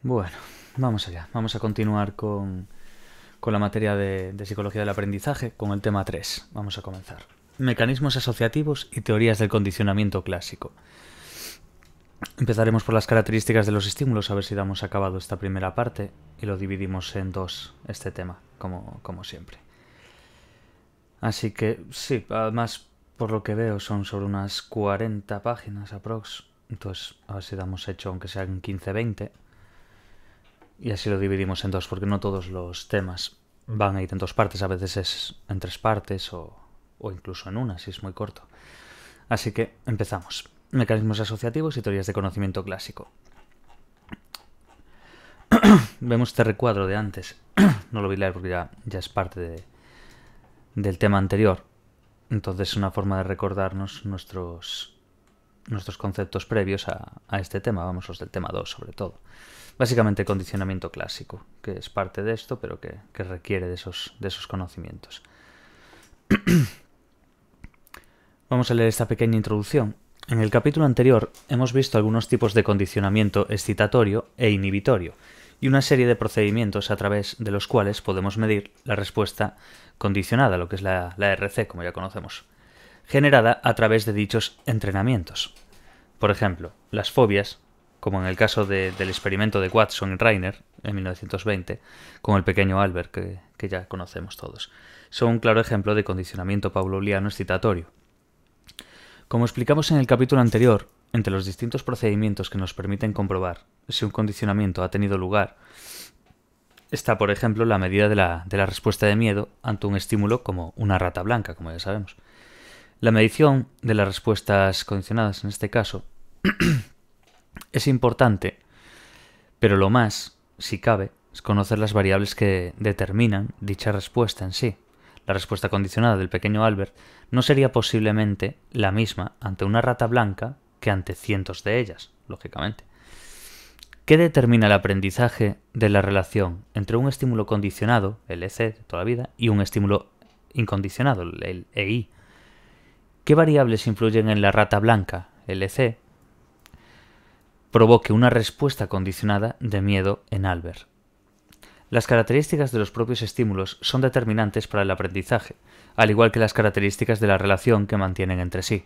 Bueno, vamos allá. Vamos a continuar con la materia de psicología del aprendizaje, con el tema 3. Vamos a comenzar. Mecanismos asociativos y teorías del condicionamiento clásico. Empezaremos por las características de los estímulos, a ver si damos acabado esta primera parte, y lo dividimos en dos, este tema, como siempre. Así que, sí, además, por lo que veo, son sobre unas 40 páginas aprox. Entonces, a ver si damos hecho, aunque sean 15-20. Y así lo dividimos en dos, porque no todos los temas van a ir en dos partes, a veces es en tres partes o incluso en una, si es muy corto. Así que empezamos. Mecanismos asociativos y teorías de conocimiento clásico. Vemos este recuadro de antes. No lo voy a leer porque ya es parte del tema anterior. Entonces es una forma de recordarnos nuestros conceptos previos a este tema, vamos, los del tema 2 sobre todo. Básicamente condicionamiento clásico, que es parte de esto, pero que requiere de esos conocimientos. Vamos a leer esta pequeña introducción. En el capítulo anterior hemos visto algunos tipos de condicionamiento excitatorio e inhibitorio y una serie de procedimientos a través de los cuales podemos medir la respuesta condicionada, lo que es la RC, como ya conocemos, generada a través de dichos entrenamientos. Por ejemplo, las fobias, como en el caso del experimento de Watson y Reiner en 1920, con el pequeño Albert, que ya conocemos todos, son un claro ejemplo de condicionamiento pavloviano excitatorio. Como explicamos en el capítulo anterior, entre los distintos procedimientos que nos permiten comprobar si un condicionamiento ha tenido lugar, está, por ejemplo, la medida de la respuesta de miedo ante un estímulo como una rata blanca, como ya sabemos. La medición de las respuestas condicionadas, en este caso, es importante, pero lo más, si cabe, es conocer las variables que determinan dicha respuesta en sí. La respuesta condicionada del pequeño Albert no sería posiblemente la misma ante una rata blanca que ante cientos de ellas, lógicamente. ¿Qué determina el aprendizaje de la relación entre un estímulo condicionado, el EC de toda la vida, y un estímulo incondicionado, el EI? ¿Qué variables influyen en la rata blanca, el EC, provoque una respuesta condicionada de miedo en Albert? Las características de los propios estímulos son determinantes para el aprendizaje, al igual que las características de la relación que mantienen entre sí.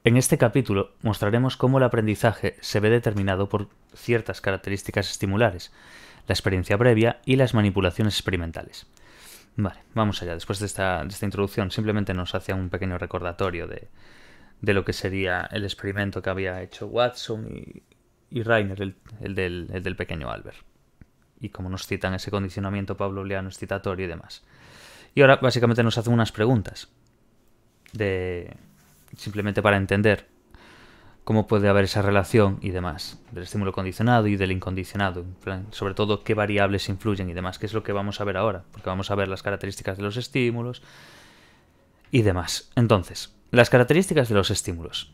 En este capítulo mostraremos cómo el aprendizaje se ve determinado por ciertas características estimulares, la experiencia previa y las manipulaciones experimentales. Vale, vamos allá. Después de esta introducción simplemente nos hace un pequeño recordatorio de lo que sería el experimento que había hecho Watson y Reiner, el del pequeño Albert. Y como nos citan ese condicionamiento pavloviano excitatorio y demás. Y ahora básicamente nos hacen unas preguntas simplemente para entender cómo puede haber esa relación y demás del estímulo condicionado y del incondicionado, en plan, sobre todo qué variables influyen y demás, que es lo que vamos a ver ahora, porque vamos a ver las características de los estímulos y demás. Entonces, las características de los estímulos.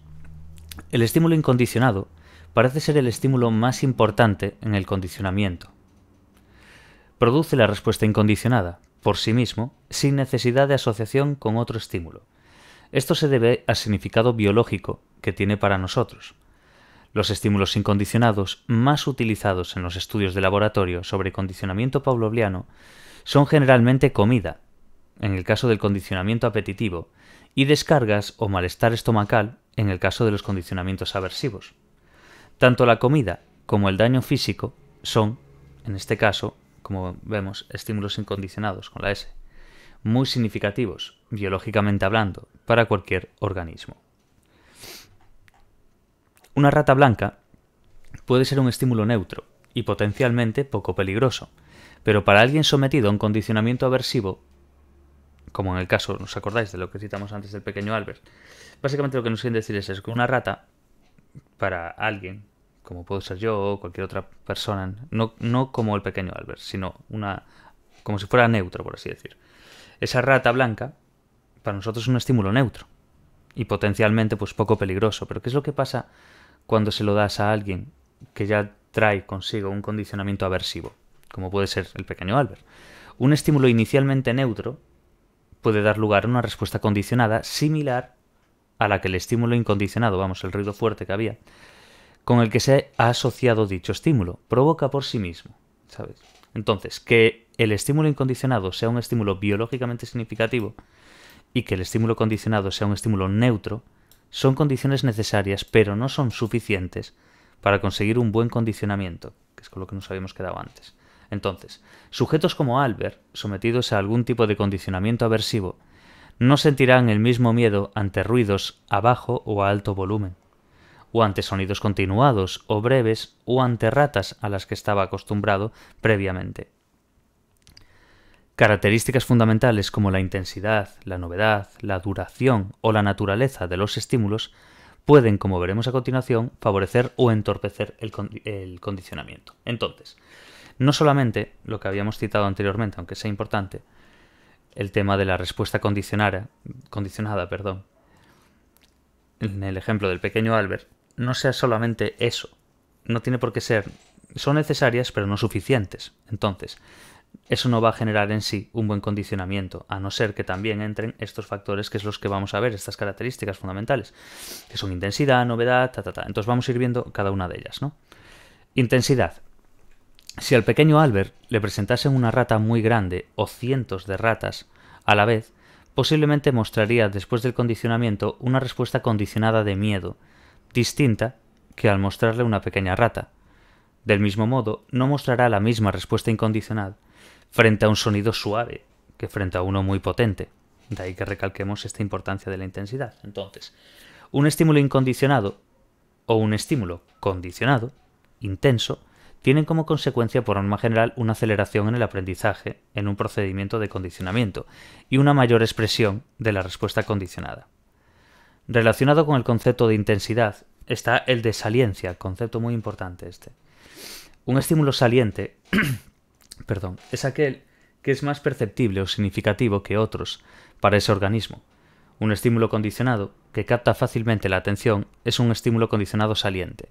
El estímulo incondicionado parece ser el estímulo más importante en el condicionamiento. Produce la respuesta incondicionada, por sí mismo, sin necesidad de asociación con otro estímulo. Esto se debe al significado biológico que tiene para nosotros. Los estímulos incondicionados más utilizados en los estudios de laboratorio sobre condicionamiento pavloviano son generalmente comida, en el caso del condicionamiento apetitivo, y descargas o malestar estomacal en el caso de los condicionamientos aversivos. Tanto la comida como el daño físico son, en este caso, como vemos, estímulos incondicionados con la S, muy significativos, biológicamente hablando, para cualquier organismo. Una rata blanca puede ser un estímulo neutro y potencialmente poco peligroso, pero para alguien sometido a un condicionamiento aversivo, como en el caso, ¿os acordáis de lo que citamos antes del pequeño Albert? Básicamente lo que nos quieren decir es que una rata, para alguien, como puedo ser yo o cualquier otra persona, no como el pequeño Albert, sino como si fuera neutro, por así decir. Esa rata blanca, para nosotros es un estímulo neutro y potencialmente pues poco peligroso. Pero ¿qué es lo que pasa cuando se lo das a alguien que ya trae consigo un condicionamiento aversivo, como puede ser el pequeño Albert? Un estímulo inicialmente neutro puede dar lugar a una respuesta condicionada similar a la que el estímulo incondicionado, vamos, el ruido fuerte que había, con el que se ha asociado dicho estímulo. Provoca por sí mismo, ¿sabes? Entonces, que el estímulo incondicionado sea un estímulo biológicamente significativo y que el estímulo condicionado sea un estímulo neutro son condiciones necesarias, pero no son suficientes para conseguir un buen condicionamiento, que es con lo que nos habíamos quedado antes. Entonces, sujetos como Albert, sometidos a algún tipo de condicionamiento aversivo, no sentirán el mismo miedo ante ruidos a bajo o a alto volumen, o ante sonidos continuados o breves, o ante ratas a las que estaba acostumbrado previamente. Características fundamentales como la intensidad, la novedad, la duración o la naturaleza de los estímulos pueden, como veremos a continuación, favorecer o entorpecer el condicionamiento. Entonces, no solamente lo que habíamos citado anteriormente, aunque sea importante, el tema de la respuesta condicionada, en el ejemplo del pequeño Albert, no sea solamente eso. No tiene por qué ser. Son necesarias, pero no suficientes. Entonces, eso no va a generar en sí un buen condicionamiento, a no ser que también entren estos factores que es los que vamos a ver, estas características fundamentales, que son intensidad, novedad, Entonces vamos a ir viendo cada una de ellas, ¿no? Intensidad. Si al pequeño Albert le presentasen una rata muy grande o cientos de ratas a la vez, posiblemente mostraría después del condicionamiento una respuesta condicionada de miedo, distinta que al mostrarle una pequeña rata. Del mismo modo, no mostrará la misma respuesta incondicional frente a un sonido suave que frente a uno muy potente. De ahí que recalquemos esta importancia de la intensidad. Entonces, un estímulo incondicionado o un estímulo condicionado, intenso, tienen como consecuencia por norma general una aceleración en el aprendizaje en un procedimiento de condicionamiento y una mayor expresión de la respuesta condicionada. Relacionado con el concepto de intensidad está el de saliencia, concepto muy importante este. Un estímulo saliente es aquel que es más perceptible o significativo que otros para ese organismo. Un estímulo condicionado que capta fácilmente la atención es un estímulo condicionado saliente,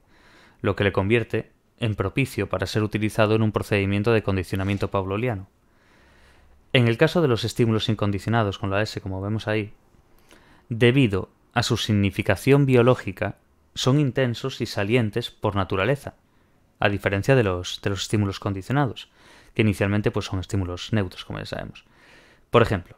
lo que le convierte en propicio para ser utilizado en un procedimiento de condicionamiento pavloviano. En el caso de los estímulos incondicionados con la S, como vemos ahí, debido a su significación biológica, son intensos y salientes por naturaleza, a diferencia de los estímulos condicionados, que inicialmente pues, son estímulos neutros, como ya sabemos. Por ejemplo,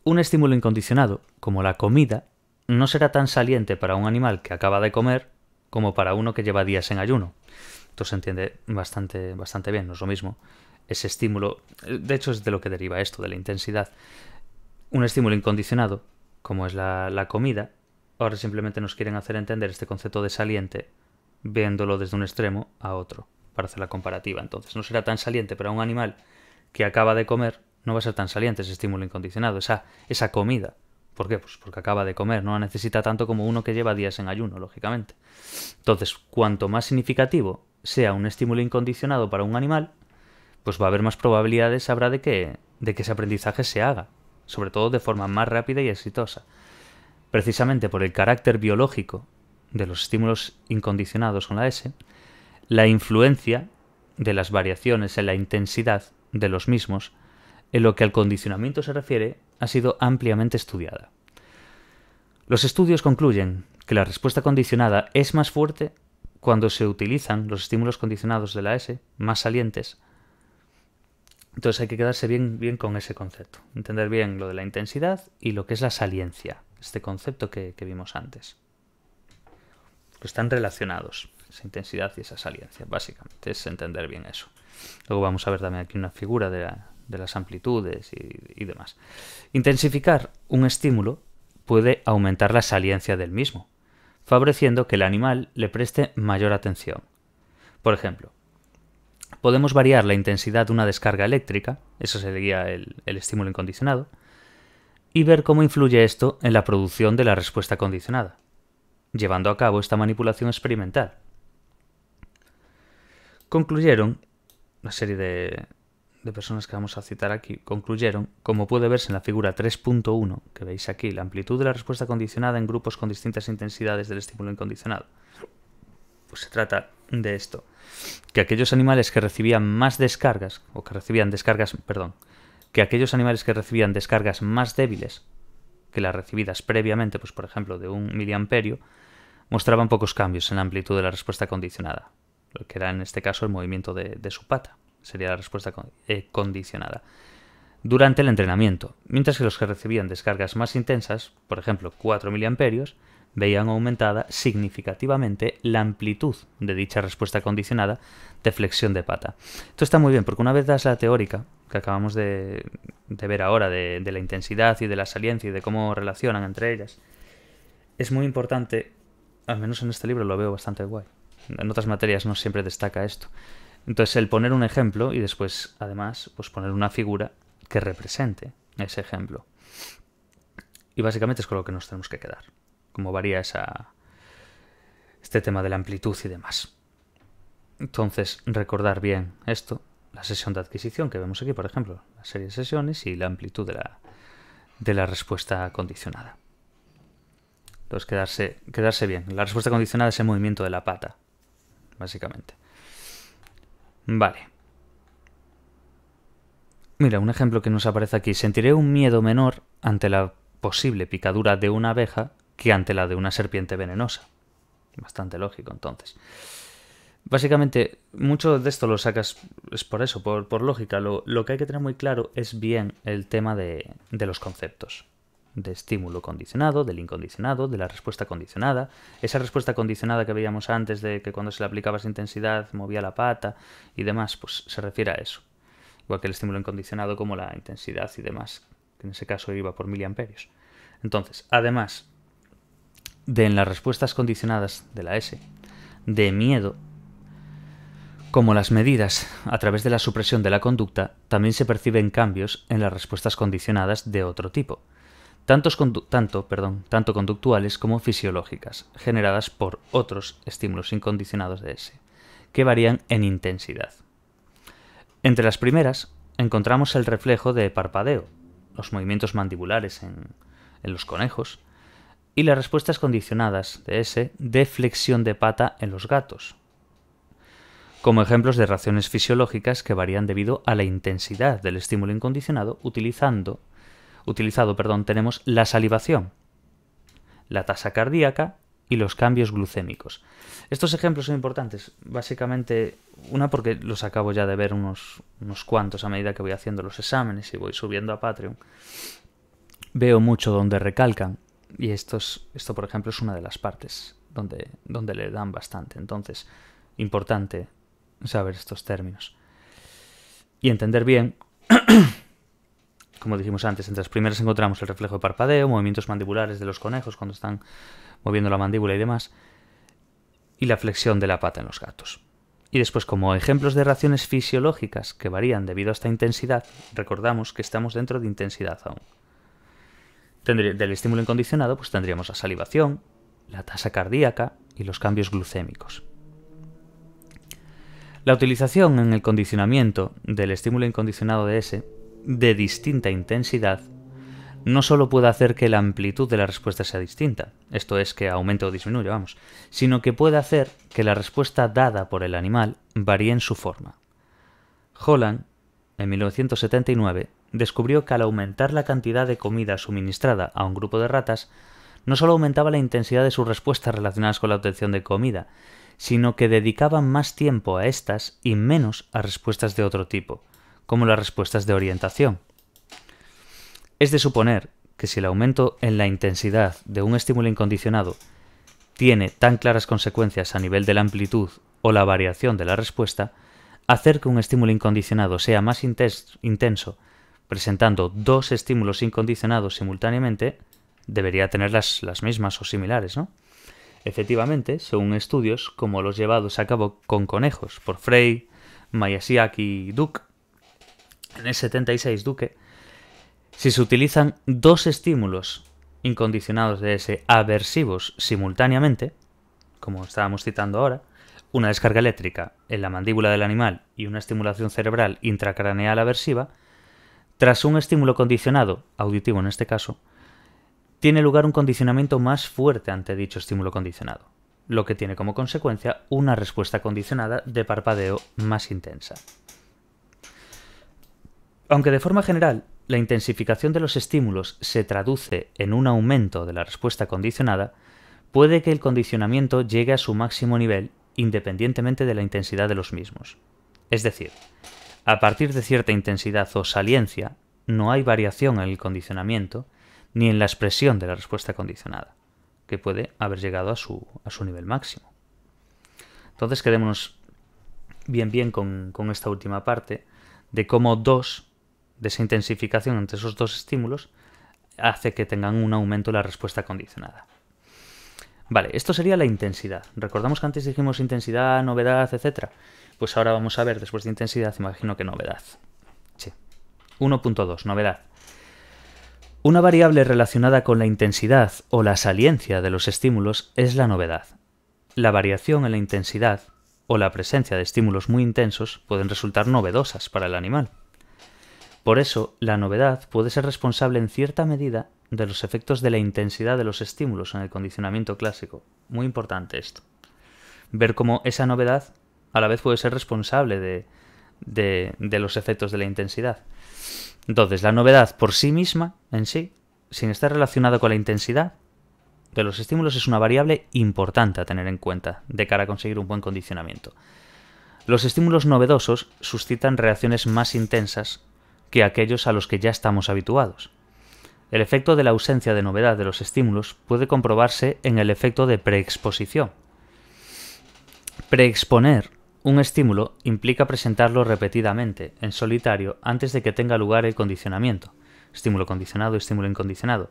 un estímulo incondicionado, como la comida, no será tan saliente para un animal que acaba de comer como para uno que lleva días en ayuno. Esto se entiende bastante bien, no es lo mismo. Ese estímulo, de hecho es de lo que deriva esto, de la intensidad. Un estímulo incondicionado, como es la comida, ahora simplemente nos quieren hacer entender este concepto de saliente viéndolo desde un extremo a otro, para hacer la comparativa. Entonces no será tan saliente para un animal que acaba de comer, no va a ser tan saliente ese estímulo incondicionado, esa comida. ¿Por qué? Pues porque acaba de comer, no la necesita tanto como uno que lleva días en ayuno, lógicamente. Entonces, cuanto más significativo sea un estímulo incondicionado para un animal, pues va a haber más probabilidades habrá de que ese aprendizaje se haga, sobre todo de forma más rápida y exitosa. Precisamente por el carácter biológico de los estímulos incondicionados con la S, la influencia de las variaciones en la intensidad de los mismos, en lo que al condicionamiento se refiere, ha sido ampliamente estudiada. Los estudios concluyen que la respuesta condicionada es más fuerte cuando se utilizan los estímulos condicionados de la S, más salientes. Entonces hay que quedarse bien con ese concepto, entender bien lo de la intensidad y lo que es la saliencia, este concepto que vimos antes. Están relacionados, esa intensidad y esa saliencia, básicamente, es entender bien eso. Luego vamos a ver también aquí una figura de las amplitudes y demás. Intensificar un estímulo puede aumentar la saliencia del mismo, favoreciendo que el animal le preste mayor atención. Por ejemplo, podemos variar la intensidad de una descarga eléctrica, eso sería el estímulo incondicionado, y ver cómo influye esto en la producción de la respuesta condicionada, llevando a cabo esta manipulación experimental. Concluyeron, una serie de personas que vamos a citar aquí, concluyeron, como puede verse en la figura 3.1, que veis aquí, la amplitud de la respuesta condicionada en grupos con distintas intensidades del estímulo incondicionado. Pues se trata de esto, que aquellos animales que recibían más descargas, o que recibían descargas, que aquellos animales que recibían descargas más débiles que las recibidas previamente, pues por ejemplo de 1 miliamperio, mostraban pocos cambios en la amplitud de la respuesta condicionada, lo que era en este caso el movimiento de su pata, sería la respuesta condicionada, durante el entrenamiento, mientras que los que recibían descargas más intensas, por ejemplo 4 miliamperios, veían aumentada significativamente la amplitud de dicha respuesta condicionada de flexión de pata. Esto está muy bien, porque una vez das la teórica, que acabamos de ver ahora, de la intensidad y de la saliencia y de cómo relacionan entre ellas, es muy importante, al menos en este libro lo veo bastante guay. En otras materias no siempre destaca esto. Entonces el poner un ejemplo y después, además, pues poner una figura que represente ese ejemplo. Y básicamente es con lo que nos tenemos que quedar. Cómo varía este tema de la amplitud y demás. Entonces, recordar bien esto, la sesión de adquisición que vemos aquí, por ejemplo, la serie de sesiones y la amplitud de la respuesta condicionada. Entonces, quedarse bien. La respuesta condicionada es el movimiento de la pata, básicamente. Vale. Mira, un ejemplo que nos aparece aquí. Sentiré un miedo menor ante la posible picadura de una abeja que ante la de una serpiente venenosa. Bastante lógico, entonces. Básicamente, mucho de esto lo sacas es por eso, por lógica. Lo que hay que tener muy claro es bien el tema de los conceptos. De estímulo condicionado, del incondicionado, de la respuesta condicionada. Esa respuesta condicionada que veíamos antes de que cuando se le aplicaba esa intensidad movía la pata y demás, pues se refiere a eso. Igual que el estímulo incondicionado como la intensidad y demás, que en ese caso iba por miliamperios. Entonces, además de en las respuestas condicionadas de la S, de miedo, como las medidas a través de la supresión de la conducta, también se perciben cambios en las respuestas condicionadas de otro tipo, tanto conductuales como fisiológicas, generadas por otros estímulos incondicionados de S, que varían en intensidad. Entre las primeras encontramos el reflejo de parpadeo, los movimientos mandibulares en los conejos, y las respuestas condicionadas de S de flexión de pata en los gatos, como ejemplos de reacciones fisiológicas que varían debido a la intensidad del estímulo incondicionado. Tenemos la salivación, la tasa cardíaca y los cambios glucémicos. Estos ejemplos son importantes, básicamente, una porque los acabo ya de ver unos cuantos a medida que voy haciendo los exámenes y voy subiendo a Patreon. Veo mucho donde recalcan, y esto por ejemplo es una de las partes donde le dan bastante. Entonces, importante saber estos términos. Y entender bien, como dijimos antes, entre las primeras encontramos el reflejo de parpadeo, movimientos mandibulares de los conejos cuando están moviendo la mandíbula y demás, y la flexión de la pata en los gatos. Y después, como ejemplos de reacciones fisiológicas que varían debido a esta intensidad, recordamos que estamos dentro de intensidad aún. Del estímulo incondicionado, pues tendríamos la salivación, la tasa cardíaca y los cambios glucémicos. La utilización en el condicionamiento del estímulo incondicionado de S de distinta intensidad no solo puede hacer que la amplitud de la respuesta sea distinta, esto es que aumente o disminuya, sino que puede hacer que la respuesta dada por el animal varíe en su forma. Holland, en 1979, descubrió que al aumentar la cantidad de comida suministrada a un grupo de ratas, no solo aumentaba la intensidad de sus respuestas relacionadas con la obtención de comida, sino que dedicaban más tiempo a estas y menos a respuestas de otro tipo, como las respuestas de orientación. Es de suponer que si el aumento en la intensidad de un estímulo incondicionado tiene tan claras consecuencias a nivel de la amplitud o la variación de la respuesta, hacer que un estímulo incondicionado sea más intenso, presentando dos estímulos incondicionados simultáneamente, debería tener las mismas o similares, ¿no? Efectivamente, según estudios como los llevados a cabo con conejos por Frey, Mayasiak y Duke, en el 76 Duque, si se utilizan dos estímulos incondicionados de S aversivos simultáneamente, como estábamos citando ahora, una descarga eléctrica en la mandíbula del animal y una estimulación cerebral intracraneal aversiva, tras un estímulo condicionado, auditivo en este caso, tiene lugar un condicionamiento más fuerte ante dicho estímulo condicionado, lo que tiene como consecuencia una respuesta condicionada de parpadeo más intensa. Aunque de forma general la intensificación de los estímulos se traduce en un aumento de la respuesta condicionada, puede que el condicionamiento llegue a su máximo nivel independientemente de la intensidad de los mismos. Es decir, a partir de cierta intensidad o saliencia, no hay variación en el condicionamiento ni en la expresión de la respuesta condicionada, que puede haber llegado a su nivel máximo. Entonces quedémonos bien con esta última parte de cómo de esa intensificación entre esos dos estímulos hace que tengan un aumento en la respuesta condicionada. Vale, esto sería la intensidad. Recordamos que antes dijimos intensidad, novedad, etc. Pues ahora vamos a ver, después de intensidad, imagino que novedad. Sí. 1.2, novedad. Una variable relacionada con la intensidad o la saliencia de los estímulos es la novedad. La variación en la intensidad o la presencia de estímulos muy intensos pueden resultar novedosas para el animal. Por eso, la novedad puede ser responsable en cierta medida de los efectos de la intensidad de los estímulos en el condicionamiento clásico. Muy importante esto. Ver cómo esa novedad a la vez puede ser responsable de los efectos de la intensidad. Entonces, la novedad por sí misma, en sí, sin estar relacionada con la intensidad de los estímulos, es una variable importante a tener en cuenta de cara a conseguir un buen condicionamiento. Los estímulos novedosos suscitan reacciones más intensas que aquellos a los que ya estamos habituados. El efecto de la ausencia de novedad de los estímulos puede comprobarse en el efecto de preexposición. Preexponer un estímulo implica presentarlo repetidamente, en solitario, antes de que tenga lugar el condicionamiento. Estímulo condicionado, estímulo incondicionado.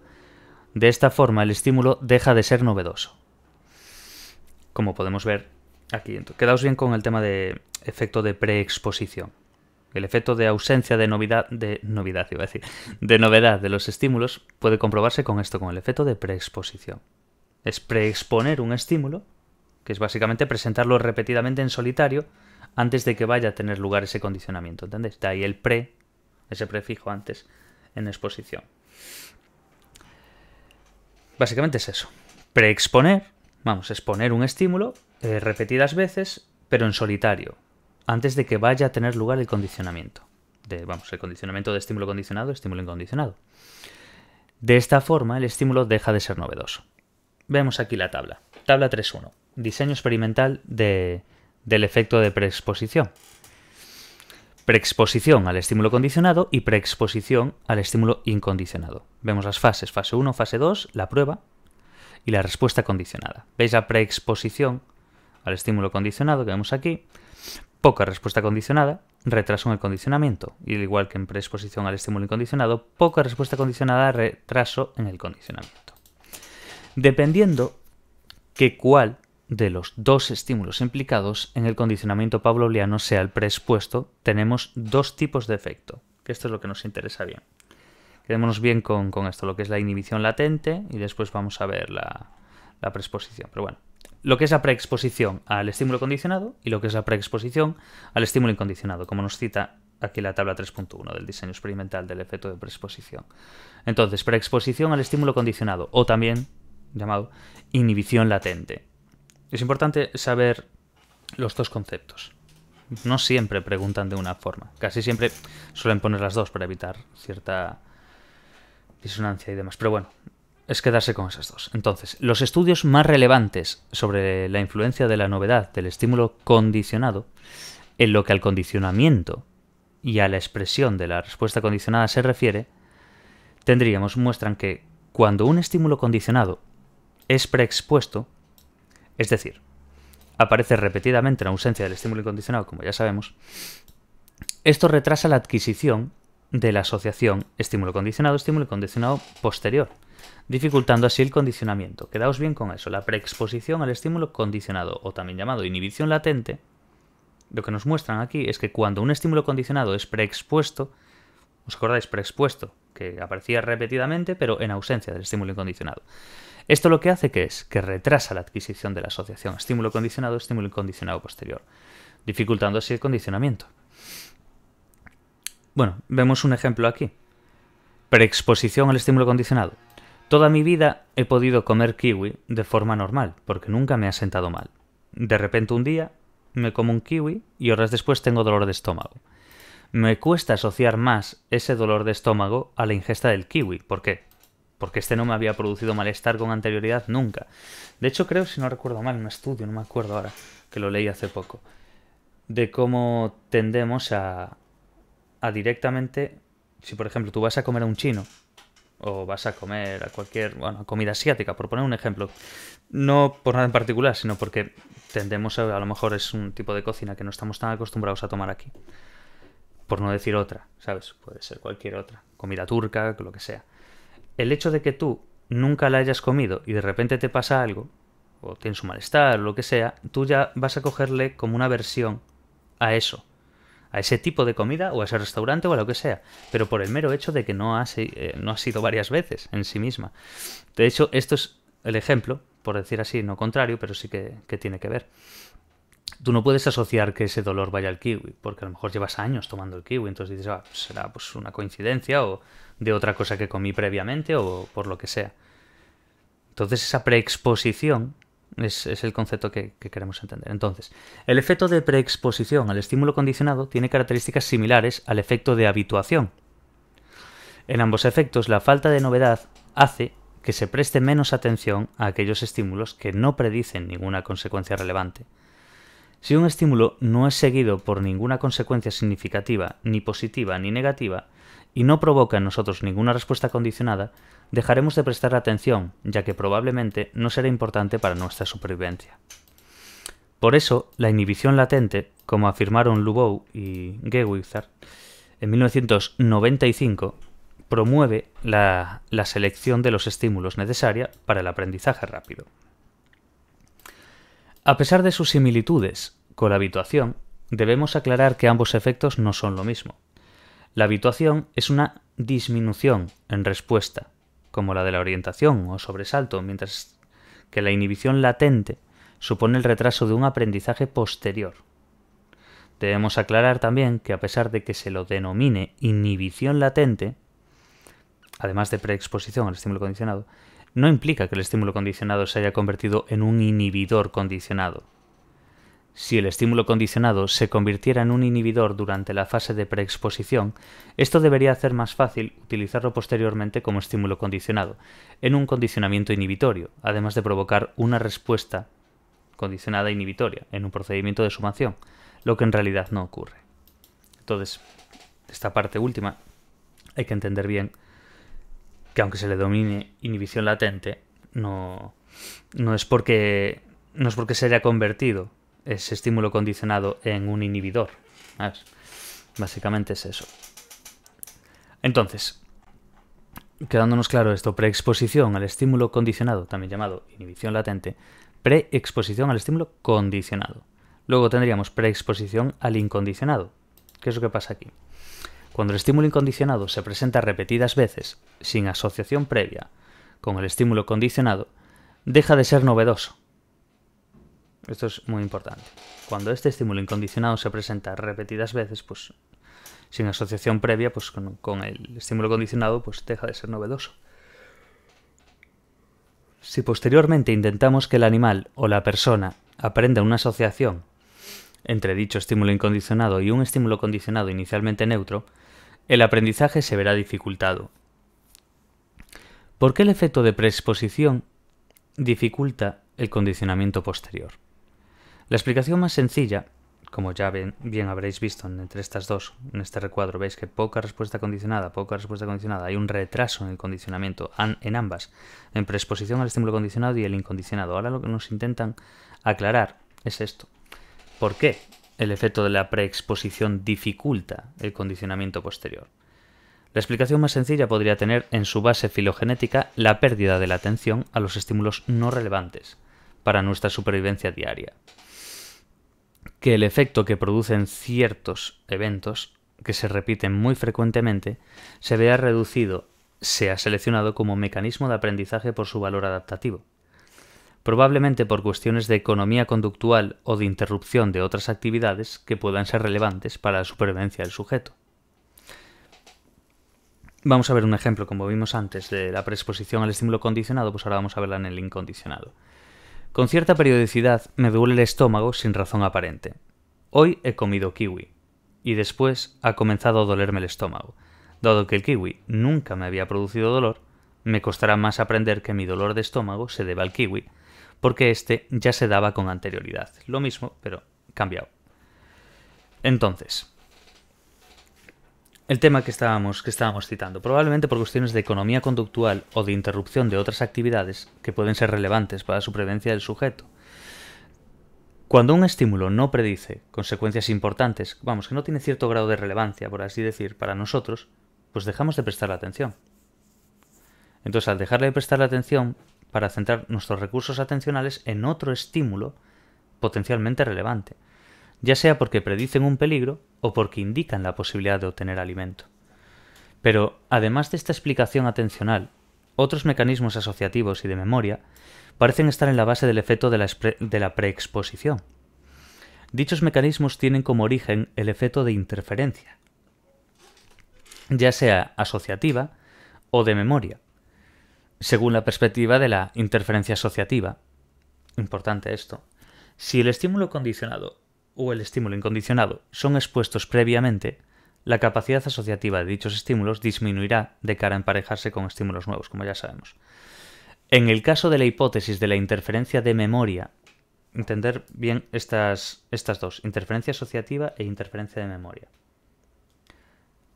De esta forma, el estímulo deja de ser novedoso. Como podemos ver aquí. Quedaos bien con el tema de efecto de preexposición. El efecto de ausencia de novedad de los estímulos puede comprobarse con esto, con el efecto de preexposición. Es preexponer un estímulo, que es básicamente presentarlo repetidamente en solitario antes de que vaya a tener lugar ese condicionamiento, ¿entendéis? De ahí el ese prefijo antes en exposición. Básicamente es eso. Preexponer, exponer un estímulo repetidas veces, pero en solitario, antes de que vaya a tener lugar el condicionamiento. El condicionamiento de estímulo condicionado, estímulo incondicionado. De esta forma, el estímulo deja de ser novedoso. Vemos aquí la tabla. Tabla 3.1. Diseño experimental del efecto de preexposición. Preexposición al estímulo condicionado y preexposición al estímulo incondicionado. Vemos las fases, fase 1, fase 2, la prueba y la respuesta condicionada. ¿Veis la preexposición al estímulo condicionado que vemos aquí? Poca respuesta condicionada, retraso en el condicionamiento. Y al igual que en preexposición al estímulo incondicionado, poca respuesta condicionada, retraso en el condicionamiento. Dependiendo que cuál de los dos estímulos implicados en el condicionamiento pavloviano sea el preexpuesto, tenemos dos tipos de efecto, que esto es lo que nos interesa bien. Quedémonos bien con esto, lo que es la inhibición latente, y después vamos a ver la preexposición. Pero bueno, lo que es la preexposición al estímulo condicionado y lo que es la preexposición al estímulo incondicionado, como nos cita aquí la tabla 3.1 del diseño experimental del efecto de preexposición. Entonces, preexposición al estímulo condicionado, o también llamado inhibición latente. Es importante saber los dos conceptos. No siempre preguntan de una forma. Casi siempre suelen poner las dos para evitar cierta disonancia y demás. Pero bueno, es quedarse con esas dos. Entonces, los estudios más relevantes sobre la influencia de la novedad del estímulo condicionado en lo que al condicionamiento y a la expresión de la respuesta condicionada se refiere, muestran que cuando un estímulo condicionado es preexpuesto, es decir, aparece repetidamente en ausencia del estímulo incondicionado, como ya sabemos, esto retrasa la adquisición de la asociación estímulo condicionado posterior, dificultando así el condicionamiento. Quedaos bien con eso. La preexposición al estímulo condicionado, o también llamado inhibición latente, lo que nos muestran aquí es que cuando un estímulo condicionado es preexpuesto, ¿os acordáis? Preexpuesto, que aparecía repetidamente, pero en ausencia del estímulo incondicionado. Esto lo que hace que retrasa la adquisición de la asociación estímulo incondicionado posterior, dificultando así el condicionamiento. Bueno, vemos un ejemplo aquí. Preexposición al estímulo condicionado. Toda mi vida he podido comer kiwi de forma normal, porque nunca me ha sentado mal. De repente un día me como un kiwi y horas después tengo dolor de estómago. Me cuesta asociar más ese dolor de estómago a la ingesta del kiwi. ¿Por qué? porque este no me había producido malestar con anterioridad nunca. De hecho, creo, si no recuerdo mal, un estudio, no me acuerdo ahora, que lo leí hace poco, de cómo tendemos a directamente, si por ejemplo tú vas a comer a un chino, o vas a comer a cualquier, bueno, comida asiática, por poner un ejemplo, no por nada en particular, sino porque tendemos a lo mejor es un tipo de cocina que no estamos tan acostumbrados a tomar aquí. Por no decir otra, ¿sabes? Puede ser cualquier otra. Comida turca, lo que sea. El hecho de que tú nunca la hayas comido y de repente te pasa algo, o tienes un malestar o lo que sea, tú ya vas a cogerle como una aversión a eso. A ese tipo de comida o a ese restaurante o a lo que sea. Pero por el mero hecho de que no ha sido varias veces en sí misma. De hecho, esto es el ejemplo, por decir así, no contrario, pero sí que tiene que ver. Tú no puedes asociar que ese dolor vaya al kiwi, porque a lo mejor llevas años tomando el kiwi, entonces dices, pues será pues una coincidencia o de otra cosa que comí previamente o por lo que sea. Entonces esa preexposición es el concepto que queremos entender. Entonces, el efecto de preexposición al estímulo condicionado tiene características similares al efecto de habituación. En ambos efectos, la falta de novedad hace que se preste menos atención a aquellos estímulos que no predicen ninguna consecuencia relevante. Si un estímulo no es seguido por ninguna consecuencia significativa, ni positiva ni negativa, y no provoca en nosotros ninguna respuesta condicionada, dejaremos de prestar atención, ya que probablemente no será importante para nuestra supervivencia. Por eso, la inhibición latente, como afirmaron Lubbow y Gewirtz en 1995, promueve la selección de los estímulos necesaria para el aprendizaje rápido. A pesar de sus similitudes con la habituación, debemos aclarar que ambos efectos no son lo mismo. La habituación es una disminución en respuesta, como la de la orientación o sobresalto, mientras que la inhibición latente supone el retraso de un aprendizaje posterior. Debemos aclarar también que a pesar de que se lo denomine inhibición latente, además de preexposición al estímulo condicionado, no implica que el estímulo condicionado se haya convertido en un inhibidor condicionado. Si el estímulo condicionado se convirtiera en un inhibidor durante la fase de preexposición, esto debería hacer más fácil utilizarlo posteriormente como estímulo condicionado, en un condicionamiento inhibitorio, además de provocar una respuesta condicionada inhibitoria en un procedimiento de sumación, lo que en realidad no ocurre. Entonces, esta parte última hay que entender bien que aunque se le domine inhibición latente, no es porque se haya convertido ese estímulo condicionado en un inhibidor. ¿Sabes? Básicamente es eso. Entonces, quedándonos claro esto, preexposición al estímulo condicionado, también llamado inhibición latente, preexposición al estímulo condicionado. Luego tendríamos preexposición al incondicionado. ¿Qué es lo que pasa aquí? Cuando el estímulo incondicionado se presenta repetidas veces, sin asociación previa con el estímulo condicionado, deja de ser novedoso. Esto es muy importante. Cuando este estímulo incondicionado se presenta repetidas veces, pues sin asociación previa, pues con el estímulo condicionado, pues deja de ser novedoso. Si posteriormente intentamos que el animal o la persona aprenda una asociación entre dicho estímulo incondicionado y un estímulo condicionado inicialmente neutro, el aprendizaje se verá dificultado. ¿Por qué el efecto de preexposición dificulta el condicionamiento posterior? La explicación más sencilla, como ya bien habréis visto entre estas dos, en este recuadro, veis que poca respuesta condicionada, hay un retraso en el condicionamiento, en ambas, en preexposición al estímulo condicionado y el incondicionado. Ahora lo que nos intentan aclarar es esto. ¿Por qué el efecto de la preexposición dificulta el condicionamiento posterior? La explicación más sencilla podría tener en su base filogenética la pérdida de la atención a los estímulos no relevantes para nuestra supervivencia diaria. Que el efecto que producen ciertos eventos, que se repiten muy frecuentemente, se vea reducido, sea seleccionado como mecanismo de aprendizaje por su valor adaptativo. Probablemente por cuestiones de economía conductual o de interrupción de otras actividades que puedan ser relevantes para la supervivencia del sujeto. Vamos a ver un ejemplo, como vimos antes, de la preexposición al estímulo condicionado, pues ahora vamos a verla en el incondicionado. Con cierta periodicidad me duele el estómago sin razón aparente. Hoy he comido kiwi, y después ha comenzado a dolerme el estómago. Dado que el kiwi nunca me había producido dolor, Me costará más aprender que mi dolor de estómago se deba al kiwi, porque este ya se daba con anterioridad. Lo mismo, pero cambiado. Entonces, el tema que estábamos citando, probablemente por cuestiones de economía conductual o de interrupción de otras actividades que pueden ser relevantes para la supervivencia del sujeto. Cuando un estímulo no predice consecuencias importantes, vamos, que no tiene cierto grado de relevancia, por así decir, para nosotros, pues dejamos de prestarle atención. Entonces, al dejarle de prestarle atención, para centrar nuestros recursos atencionales en otro estímulo potencialmente relevante, ya sea porque predicen un peligro o porque indican la posibilidad de obtener alimento. Pero, además de esta explicación atencional, otros mecanismos asociativos y de memoria parecen estar en la base del efecto de la preexposición. Dichos mecanismos tienen como origen el efecto de interferencia, ya sea asociativa o de memoria, según la perspectiva de la interferencia asociativa. Importante esto. Si el estímulo condicionado o el estímulo incondicionado son expuestos previamente, la capacidad asociativa de dichos estímulos disminuirá de cara a emparejarse con estímulos nuevos, como ya sabemos. En el caso de la hipótesis de la interferencia de memoria, entender bien estas dos, interferencia asociativa e interferencia de memoria.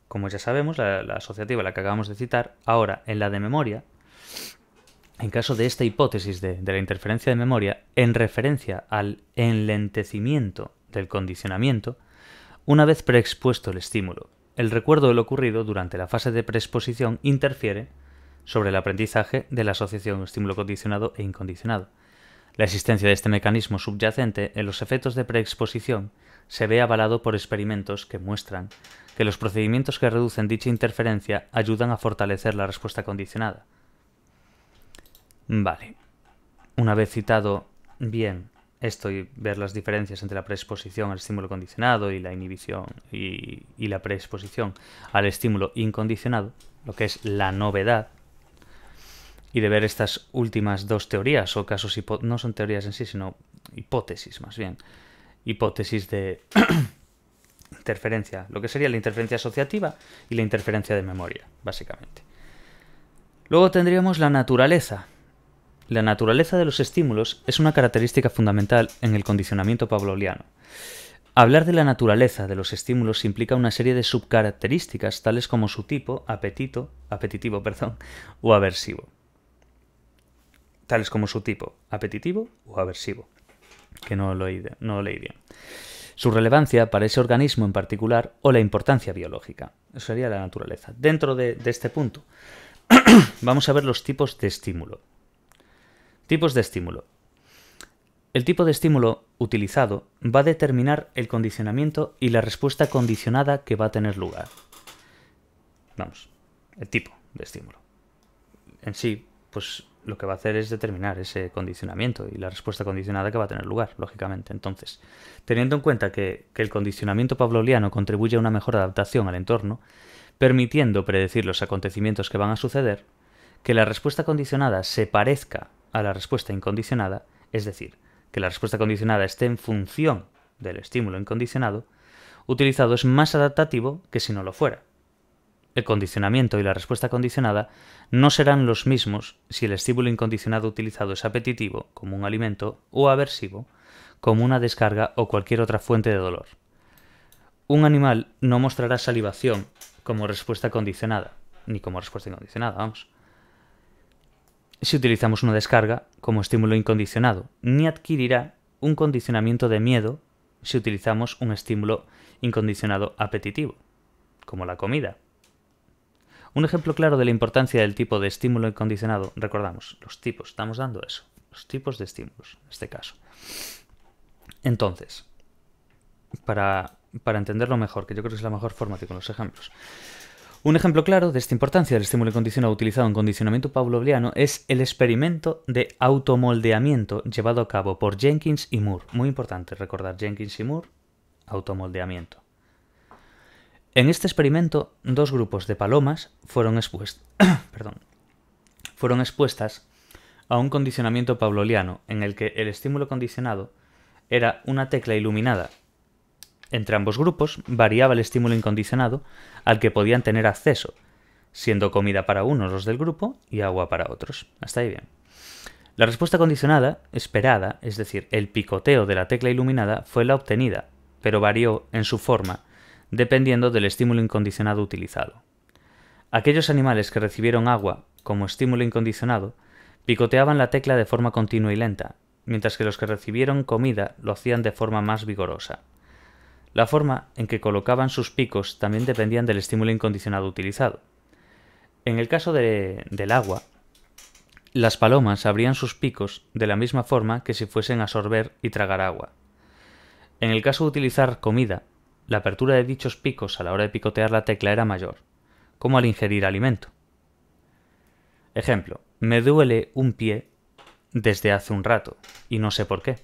Como ya sabemos, la asociativa, la que acabamos de citar, ahora en la de memoria, en caso de esta hipótesis de la interferencia de memoria, en referencia al enlentecimiento del condicionamiento, una vez preexpuesto el estímulo, el recuerdo de lo ocurrido durante la fase de preexposición interfiere sobre el aprendizaje de la asociación estímulo condicionado e incondicionado. La existencia de este mecanismo subyacente en los efectos de preexposición se ve avalado por experimentos que muestran que los procedimientos que reducen dicha interferencia ayudan a fortalecer la respuesta condicionada. Vale. Una vez citado bien esto y ver las diferencias entre la preexposición al estímulo condicionado y la inhibición y la preexposición al estímulo incondicionado, lo que es la novedad, y de ver estas últimas dos teorías o casos, no son teorías en sí, sino hipótesis más bien, hipótesis de interferencia, lo que sería la interferencia asociativa y la interferencia de memoria, básicamente. Luego tendríamos la naturaleza. La naturaleza de los estímulos es una característica fundamental en el condicionamiento pavloviano. Hablar de la naturaleza de los estímulos implica una serie de subcaracterísticas tales como su tipo, apetitivo, o aversivo. Tales como su tipo, apetitivo o aversivo, que no lo leí bien. Su relevancia para ese organismo en particular o la importancia biológica. Eso sería la naturaleza. Dentro de este punto, vamos a ver los tipos de estímulo. Tipos de estímulo. El tipo de estímulo utilizado va a determinar el condicionamiento y la respuesta condicionada que va a tener lugar. Vamos, el tipo de estímulo. En sí, pues lo que va a hacer es determinar ese condicionamiento y la respuesta condicionada que va a tener lugar, lógicamente. Entonces, teniendo en cuenta que el condicionamiento pavloviano contribuye a una mejor adaptación al entorno, permitiendo predecir los acontecimientos que van a suceder, que la respuesta condicionada se parezca a la respuesta incondicionada, es decir, que la respuesta condicionada esté en función del estímulo incondicionado, utilizado es más adaptativo que si no lo fuera. El condicionamiento y la respuesta condicionada no serán los mismos si el estímulo incondicionado utilizado es apetitivo, como un alimento, o aversivo, como una descarga o cualquier otra fuente de dolor. Un animal no mostrará salivación como respuesta condicionada, ni como respuesta incondicionada, vamos, si utilizamos una descarga como estímulo incondicionado, ni adquirirá un condicionamiento de miedo si utilizamos un estímulo incondicionado apetitivo, como la comida. Un ejemplo claro de la importancia del tipo de estímulo incondicionado, recordamos, los tipos, estamos dando eso, los tipos de estímulos, en este caso. Entonces, para entenderlo mejor, que yo creo que es la mejor forma que con los ejemplos. Un ejemplo claro de esta importancia del estímulo incondicionado utilizado en condicionamiento pavloviano es el experimento de automoldeamiento llevado a cabo por Jenkins y Moore. Muy importante recordar Jenkins y Moore, automoldeamiento. En este experimento, dos grupos de palomas fueron expuestas a un condicionamiento pavloviano en el que el estímulo condicionado era una tecla iluminada. Entre ambos grupos variaba el estímulo incondicionado al que podían tener acceso, siendo comida para unos los del grupo y agua para otros. Hasta ahí bien. La respuesta condicionada esperada, es decir, el picoteo de la tecla iluminada, fue la obtenida, pero varió en su forma dependiendo del estímulo incondicionado utilizado. Aquellos animales que recibieron agua como estímulo incondicionado picoteaban la tecla de forma continua y lenta, mientras que los que recibieron comida lo hacían de forma más vigorosa. La forma en que colocaban sus picos también dependían del estímulo incondicionado utilizado. En el caso del agua, las palomas abrían sus picos de la misma forma que si fuesen a sorber y tragar agua. En el caso de utilizar comida, la apertura de dichos picos a la hora de picotear la tecla era mayor, como al ingerir alimento. Ejemplo, me duele un pie desde hace un rato y no sé por qué.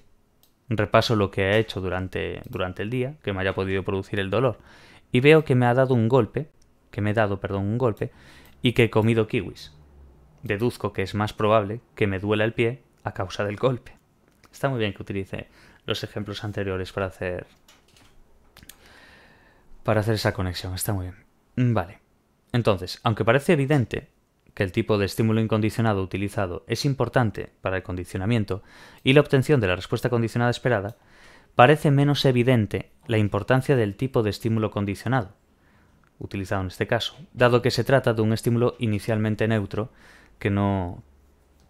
Repaso lo que he hecho durante el día, que me haya podido producir el dolor, y veo que me he dado un golpe, y que he comido kiwis. Deduzco que es más probable que me duela el pie a causa del golpe. Está muy bien que utilice los ejemplos anteriores para hacer esa conexión, está muy bien. Vale. Entonces, aunque parece evidente que el tipo de estímulo incondicionado utilizado es importante para el condicionamiento y la obtención de la respuesta condicionada esperada, parece menos evidente la importancia del tipo de estímulo condicionado, utilizado en este caso, dado que se trata de un estímulo inicialmente neutro que no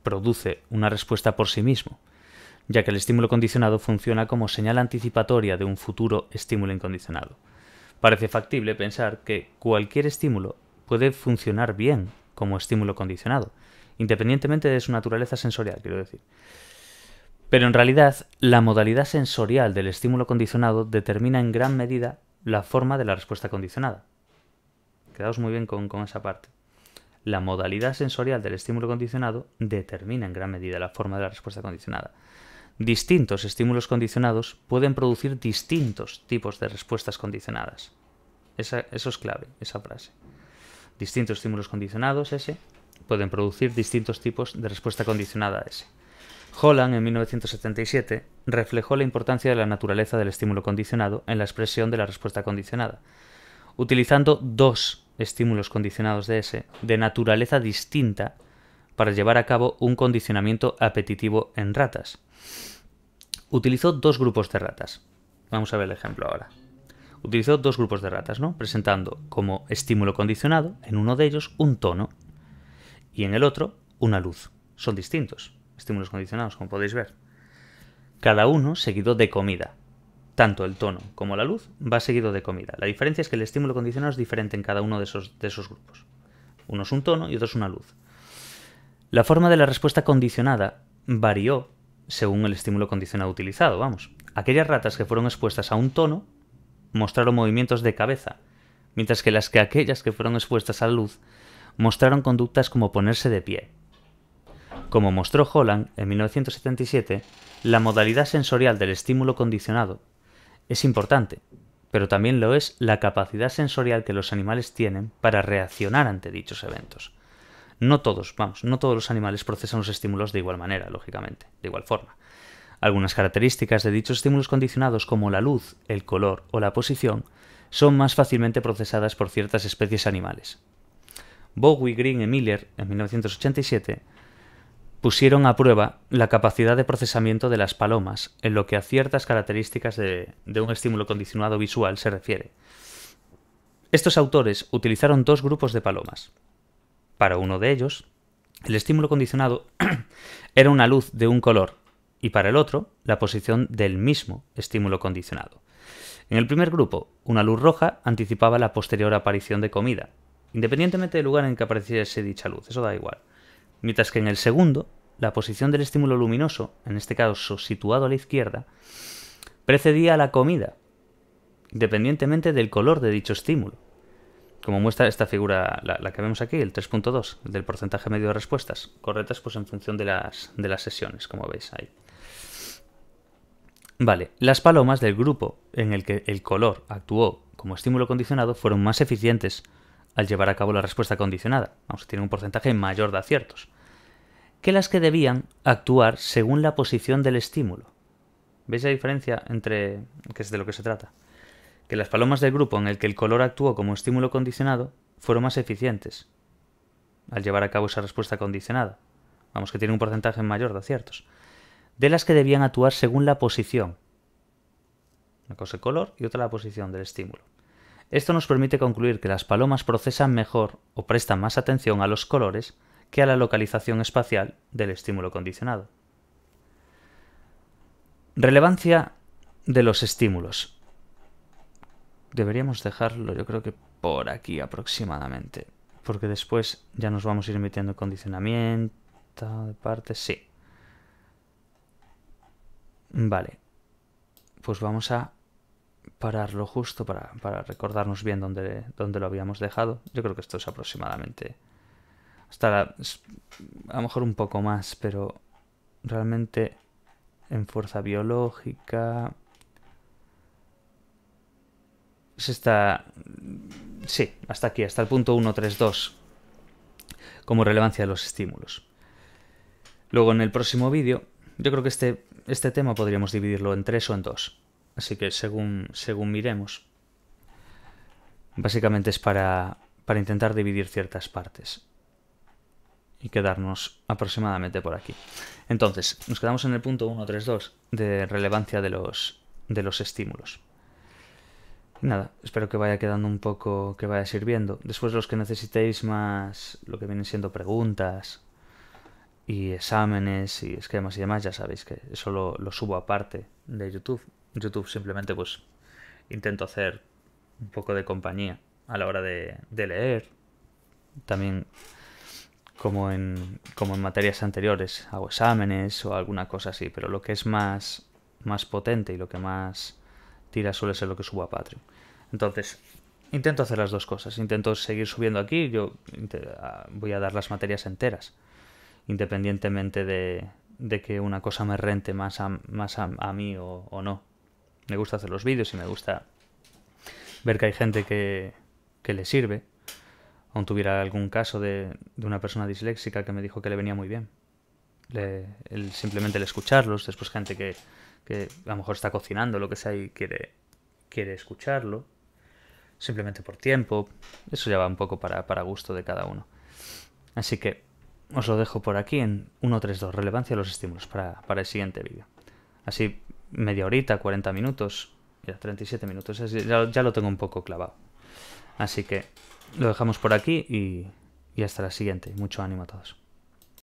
produce una respuesta por sí mismo, ya que el estímulo condicionado funciona como señal anticipatoria de un futuro estímulo incondicionado. Parece factible pensar que cualquier estímulo puede funcionar bien como estímulo condicionado, independientemente de su naturaleza sensorial, quiero decir. Pero en realidad, la modalidad sensorial del estímulo condicionado determina en gran medida la forma de la respuesta condicionada. Quedaos muy bien con esa parte. La modalidad sensorial del estímulo condicionado determina en gran medida la forma de la respuesta condicionada. Distintos estímulos condicionados pueden producir distintos tipos de respuestas condicionadas. Eso es clave, esa frase. Distintos estímulos condicionados, S, pueden producir distintos tipos de respuesta condicionada, S. Holland, en 1977, reflejó la importancia de la naturaleza del estímulo condicionado en la expresión de la respuesta condicionada, utilizando dos estímulos condicionados de S de naturaleza distinta para llevar a cabo un condicionamiento apetitivo en ratas. Utilizó dos grupos de ratas. Vamos a ver el ejemplo ahora. Utilizó dos grupos de ratas, ¿no? Presentando como estímulo condicionado en uno de ellos un tono y en el otro una luz. Son distintos estímulos condicionados, como podéis ver. Cada uno seguido de comida. Tanto el tono como la luz va seguido de comida. La diferencia es que el estímulo condicionado es diferente en cada uno de esos grupos. Uno es un tono y otro es una luz. La forma de la respuesta condicionada varió según el estímulo condicionado utilizado, vamos. Aquellas ratas que fueron expuestas a un tono mostraron movimientos de cabeza, mientras que aquellas que fueron expuestas a la luz mostraron conductas como ponerse de pie. Como mostró Holland en 1977, la modalidad sensorial del estímulo condicionado es importante, pero también lo es la capacidad sensorial que los animales tienen para reaccionar ante dichos eventos. No todos los animales procesan los estímulos de igual manera, lógicamente, de igual forma. Algunas características de dichos estímulos condicionados, como la luz, el color o la posición, son más fácilmente procesadas por ciertas especies animales. Bowie, Green y Miller, en 1987, pusieron a prueba la capacidad de procesamiento de las palomas en lo que a ciertas características de un estímulo condicionado visual se refiere. Estos autores utilizaron dos grupos de palomas. Para uno de ellos, el estímulo condicionado era una luz de un color y para el otro, la posición del mismo estímulo condicionado. En el primer grupo, una luz roja anticipaba la posterior aparición de comida, independientemente del lugar en que apareciese dicha luz, eso da igual. Mientras que en el segundo, la posición del estímulo luminoso, en este caso situado a la izquierda, precedía a la comida, independientemente del color de dicho estímulo. Como muestra esta figura, la que vemos aquí, el 3.2, del porcentaje medio de respuestas correctas, pues en función de las sesiones, como veis ahí. Vale, las palomas del grupo en el que el color actuó como estímulo condicionado fueron más eficientes al llevar a cabo la respuesta condicionada. Vamos, tienen un porcentaje mayor de aciertos que las que debían actuar según la posición del estímulo. ¿Veis la diferencia entre que es de lo que se trata? Que las palomas del grupo en el que el color actuó como estímulo condicionado fueron más eficientes al llevar a cabo esa respuesta condicionada. Vamos, que tiene un porcentaje mayor de aciertos. De las que debían actuar según la posición. Una cosa el color y otra la posición del estímulo. Esto nos permite concluir que las palomas procesan mejor o prestan más atención a los colores que a la localización espacial del estímulo condicionado. Relevancia de los estímulos. Deberíamos dejarlo, yo creo que por aquí aproximadamente, porque después ya nos vamos a ir metiendo condicionamiento de partes. Sí. Vale. Pues vamos a pararlo justo para recordarnos bien dónde lo habíamos dejado. Yo creo que esto es aproximadamente hasta a lo mejor un poco más, pero realmente en fuerza biológica sí, hasta aquí, hasta el punto 132 como relevancia de los estímulos. Luego en el próximo vídeo, yo creo que este tema podríamos dividirlo en 3 o en 2. Así que según miremos, básicamente es para intentar dividir ciertas partes y quedarnos aproximadamente por aquí. Entonces, nos quedamos en el punto 132 de relevancia de los estímulos. Y nada, espero que vaya quedando un poco, que vaya sirviendo. Después los que necesitéis más lo que vienen siendo preguntas y exámenes y esquemas y demás, ya sabéis que eso lo subo aparte de YouTube. YouTube simplemente pues intento hacer un poco de compañía a la hora de leer. También como en materias anteriores hago exámenes o alguna cosa así, pero lo que es más potente y lo que más tira suele ser lo que subo a Patreon. Entonces intento hacer las dos cosas. Intento seguir subiendo aquí. Yo voy a dar las materias enteras, independientemente de que una cosa me rente más a mí o no. Me gusta hacer los vídeos y me gusta ver que hay gente que le sirve. Aún tuviera algún caso de una persona disléxica que me dijo que le venía muy bien. Simplemente el escucharlos. Después gente que a lo mejor está cocinando, lo que sea, y quiere escucharlo. Simplemente por tiempo. Eso ya va un poco para gusto de cada uno. Así que os lo dejo por aquí en 132, relevancia de los estímulos, para el siguiente vídeo. Así media horita, 40 minutos, ya 37 minutos, ya lo tengo un poco clavado. Así que lo dejamos por aquí y hasta la siguiente. Mucho ánimo a todos.